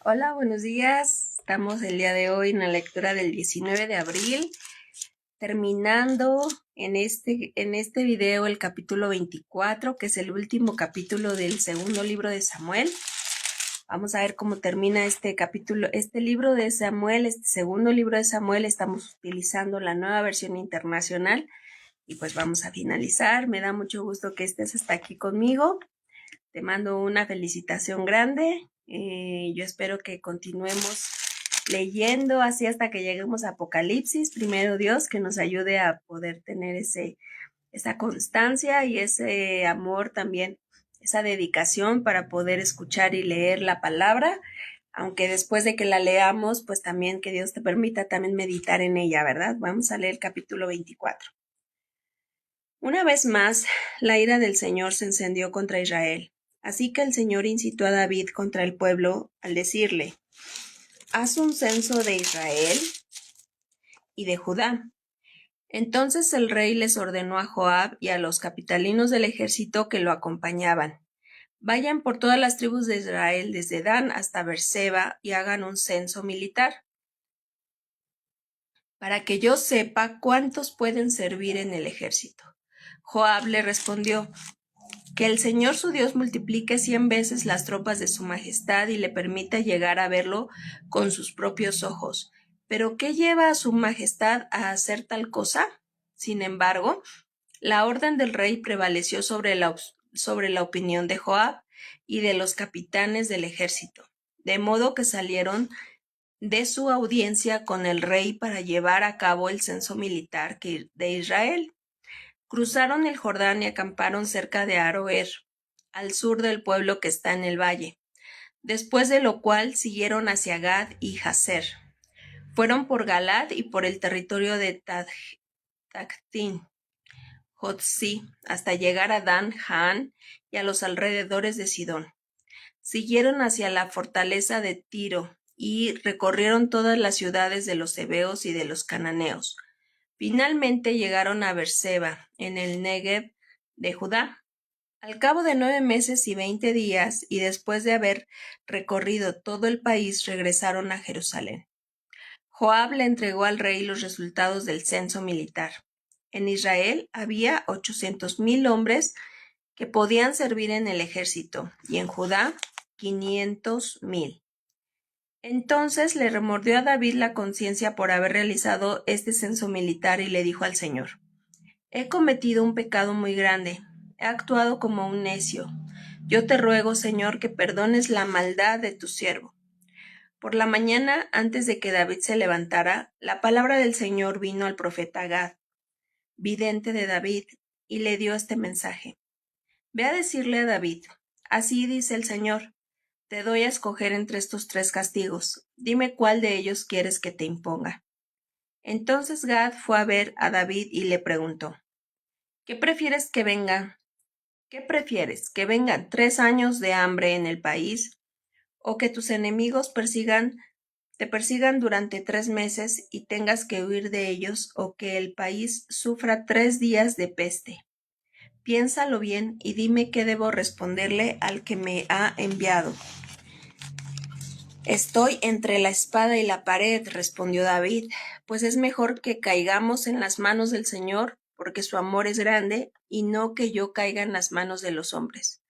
Hola, buenos días. Estamos el día de hoy en la lectura del 19 de abril, terminando en este video el capítulo 24, que es el último capítulo del segundo libro de Samuel. Vamos a ver cómo termina este capítulo, este libro de Samuel, este segundo libro de Samuel. Estamos utilizando la nueva versión internacional y pues vamos a finalizar. Me da mucho gusto que estés hasta aquí conmigo. Te mando una felicitación grande. Yo espero que continuemos leyendo así hasta que lleguemos a Apocalipsis. Primero Dios, que nos ayude a poder tener esa constancia y ese amor también, esa dedicación para poder escuchar y leer la palabra, aunque después de que la leamos, pues también que Dios te permita también meditar en ella, ¿verdad? Vamos a leer el capítulo 24. Una vez más, la ira del Señor se encendió contra Israel. Así que el Señor incitó a David contra el pueblo al decirle: haz un censo de Israel y de Judá. Entonces el rey les ordenó a Joab y a los capitalinos del ejército que lo acompañaban: vayan por todas las tribus de Israel desde Dan hasta Beerseba y hagan un censo militar, para que yo sepa cuántos pueden servir en el ejército. Joab le respondió: que el Señor su Dios multiplique 100 veces las tropas de su majestad y le permita llegar a verlo con sus propios ojos. ¿Pero qué lleva a su majestad a hacer tal cosa? Sin embargo, la orden del rey prevaleció sobre la opinión de Joab y de los capitanes del ejército, de modo que salieron de su audiencia con el rey para llevar a cabo el censo militar de Israel. Cruzaron el Jordán y acamparon cerca de Aroer, al sur del pueblo que está en el valle, después de lo cual siguieron hacia Gad y Jazer. Fueron por Galad y por el territorio de Tactín, Jotzi, hasta llegar a Dan Haan y a los alrededores de Sidón. Siguieron hacia la fortaleza de Tiro y recorrieron todas las ciudades de los heveos y de los cananeos. Finalmente llegaron a Beerseba, en el Negev de Judá. Al cabo de 9 meses y 20 días, y después de haber recorrido todo el país, regresaron a Jerusalén. Joab le entregó al rey los resultados del censo militar. En Israel había 800,000 hombres que podían servir en el ejército, y en Judá 500,000. Entonces le remordió a David la conciencia por haber realizado este censo militar y le dijo al Señor: he cometido un pecado muy grande, he actuado como un necio. Yo te ruego, Señor, que perdones la maldad de tu siervo. Por la mañana, antes de que David se levantara, la palabra del Señor vino al profeta Gad, vidente de David, y le dio este mensaje: ve a decirle a David: así dice el Señor, te doy a escoger entre estos 3 castigos. Dime cuál de ellos quieres que te imponga. Entonces Gad fue a ver a David y le preguntó: ¿qué prefieres que venga? ¿Qué prefieres? ¿Que vengan 3 años de hambre en el país o que tus enemigos te persigan durante 3 meses y tengas que huir de ellos, o que el país sufra 3 días de peste? Piénsalo bien y dime qué debo responderle al que me ha enviado. Estoy entre la espada y la pared, respondió David, pues es mejor que caigamos en las manos del Señor, porque su amor es grande, y no que yo caiga en las manos de los hombres.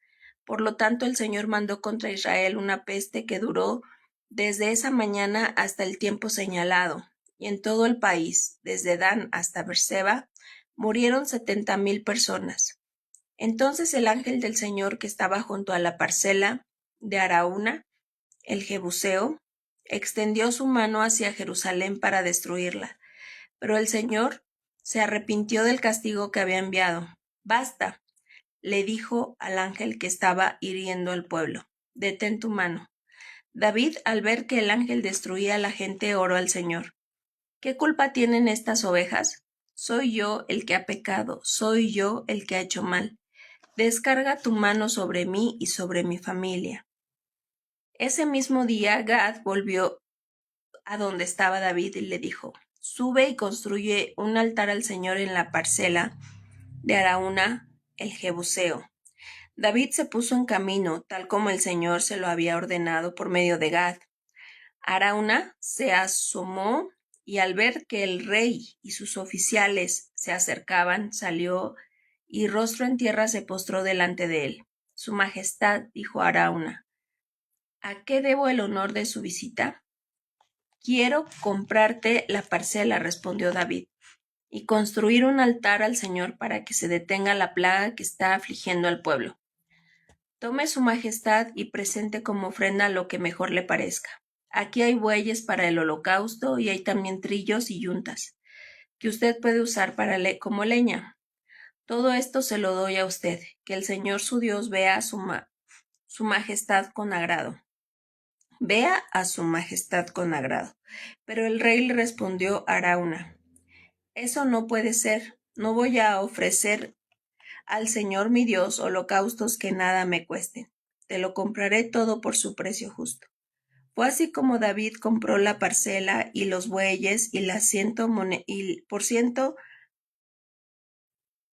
Por lo tanto, el Señor mandó contra Israel una peste que duró desde esa mañana hasta el tiempo señalado, y en todo el país, desde Dan hasta Beerseba, murieron 70,000 personas. Entonces el ángel del Señor que estaba junto a la parcela de Araúna, el Jebuseo, extendió su mano hacia Jerusalén para destruirla, pero el Señor se arrepintió del castigo que había enviado. Basta, le dijo al ángel que estaba hiriendo al pueblo. Detén tu mano. David, al ver que el ángel destruía a la gente, oró al Señor: ¿qué culpa tienen estas ovejas? Soy yo el que ha pecado, soy yo el que ha hecho mal. Descarga tu mano sobre mí y sobre mi familia. Ese mismo día Gad volvió a donde estaba David y le dijo: sube y construye un altar al Señor en la parcela de Araúna el Jebuseo. David se puso en camino, tal como el Señor se lo había ordenado por medio de Gad. Arauna se asomó y al ver que el rey y sus oficiales se acercaban, salió y rostro en tierra se postró delante de él. Su Majestad, dijo Arauna, ¿a qué debo el honor de su visita? Quiero comprarte la parcela, respondió David, y construir un altar al Señor para que se detenga la plaga que está afligiendo al pueblo. Tome su majestad y presente como ofrenda lo que mejor le parezca. Aquí hay bueyes para el holocausto y hay también trillos y yuntas, que usted puede usar como leña. Todo esto se lo doy a usted, que el Señor su Dios vea a su majestad con agrado. Vea a su majestad con agrado. Pero el rey le respondió a Arauna, eso no puede ser, no voy a ofrecer al Señor mi Dios holocaustos que nada me cuesten. Te lo compraré todo por su precio justo. Fue así como David compró la parcela y los bueyes y las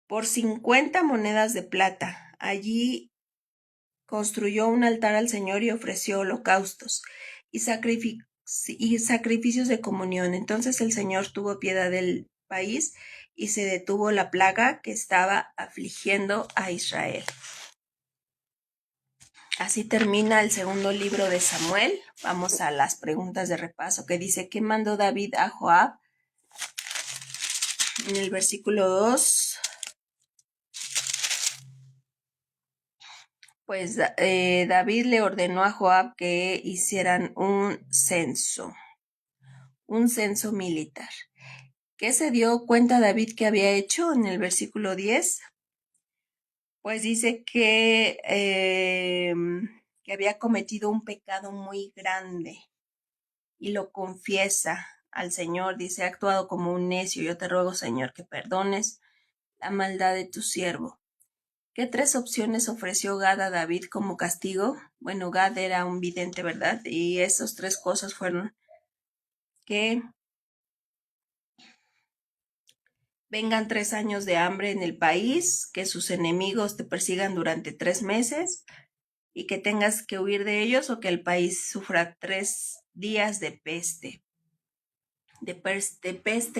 por 50 monedas de plata. Allí construyó un altar al Señor y ofreció holocaustos y sacrificios de comunión. Entonces el Señor tuvo piedad del país y se detuvo la plaga que estaba afligiendo a Israel. Así termina el segundo libro de Samuel. Vamos a las preguntas de repaso que dice, ¿qué mandó David a Joab? En el versículo 2, pues David le ordenó a Joab que hicieran un censo militar. ¿Qué se dio cuenta David que había hecho en el versículo 10? Pues dice que había cometido un pecado muy grande y lo confiesa al Señor. Dice, he actuado como un necio, yo te ruego, Señor, que perdones la maldad de tu siervo. ¿Qué 3 opciones ofreció Gad a David como castigo? Bueno, Gad era un vidente, ¿verdad? Y esas 3 cosas fueron que vengan 3 años de hambre en el país, que sus enemigos te persigan durante 3 meses y que tengas que huir de ellos o que el país sufra 3 días de peste,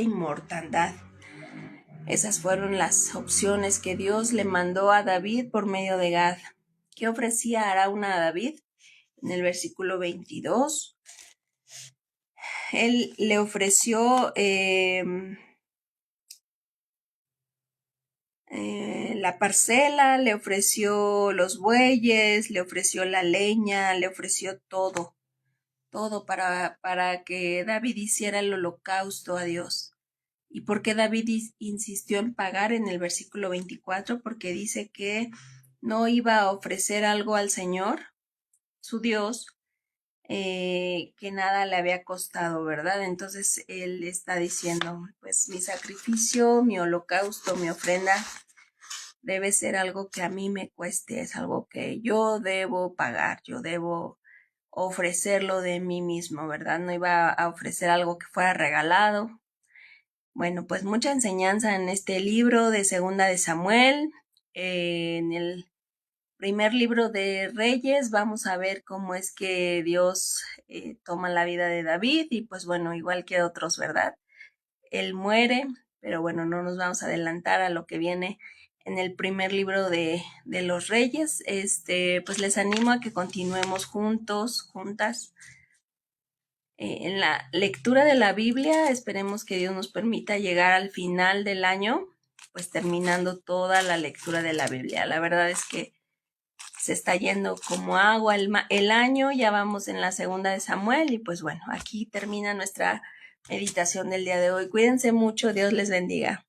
y mortandad. Esas fueron las opciones que Dios le mandó a David por medio de Gad. ¿Qué ofrecía Arauna a David? En el versículo 22, él le ofreció la parcela, le ofreció los bueyes, le ofreció la leña, le ofreció todo para que David hiciera el holocausto a Dios. ¿Y por qué David insistió en pagar en el versículo 24? Porque dice que no iba a ofrecer algo al Señor, su Dios, que nada le había costado, ¿verdad? Entonces él está diciendo, pues mi sacrificio, mi holocausto, mi ofrenda debe ser algo que a mí me cueste, es algo que yo debo pagar, yo debo ofrecerlo de mí mismo, ¿verdad? No iba a ofrecer algo que fuera regalado. Bueno, pues mucha enseñanza en este libro de Segunda de Samuel. En el primer libro de Reyes vamos a ver cómo es que Dios toma la vida de David y pues bueno, igual que otros, ¿verdad? Él muere, pero bueno, no nos vamos a adelantar a lo que viene en el primer libro de los Reyes. Pues les animo a que continuemos juntos, juntas, en la lectura de la Biblia. Esperemos que Dios nos permita llegar al final del año, pues terminando toda la lectura de la Biblia. La verdad es que se está yendo como agua el año, ya vamos en la segunda de Samuel y pues bueno, aquí termina nuestra meditación del día de hoy. Cuídense mucho, Dios les bendiga.